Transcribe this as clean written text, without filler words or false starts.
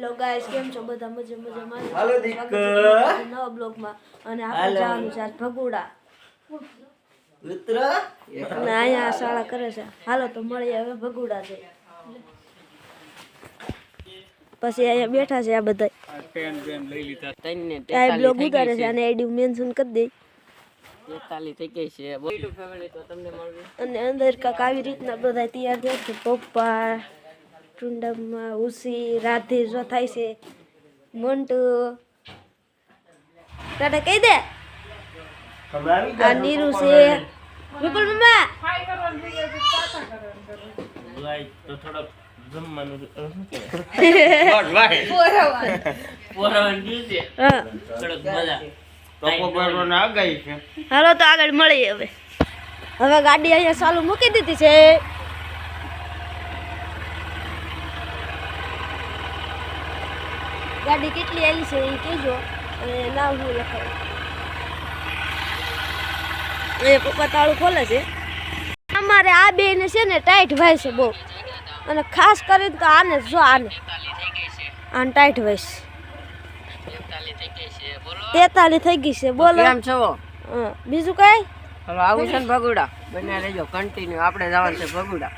Hello guys, કેમ છો બધા? મજામાં. હાલો દીકર નવા બ્લોગમાં અને આપણે જવાનું છે આજ ભગુડા મિત્ર અને અહીંયા શાળા કરે છે. હાલો તો મળીએ હવે ભગુડા જઈ. પછી અહીંયા બેઠા છે આ બધા આ બ્લોગ ઉતારે છે અને આઈડી મેન્શન કરી દે. 43 થઈ ગઈ છે. યુટ્યુબ ફેમિલી તો તમને મળવી. અને અંદર કાક આવી રીતના બધા તૈયાર થાય છે. પપ્પા ટુંડમમાં ઉસી રાધે જો થાય છે. મોન્ટુ ટાટા કહી દે. આ નીરુ છે. વિપુલ મમ્મા તો થોડો જમવાનું હાલો તો આગળ મળીએ હવે. હવે ગાડી અહીંયા ચાલુ મૂકી દીધી છે. ગાડી કેટલી આવી છે એ કહેજો અને નામ હું લખાવું. એ પપ્પા તાળું ખોલે છે. અમારે આ બેને છે ને ટાઈટ ભાઈ છે બહુ, અને ખાસ કરીને તો આને જો આને ટાઈટ ભાઈ છે. 43 થઈ ગઈ છે. બોલો કેમ છો? બીજું કઈ હવે આવું છે ને ભગુડા બને રહેજો કન્ટિન્યુ. આપણે જવાનું છે ભગુડા.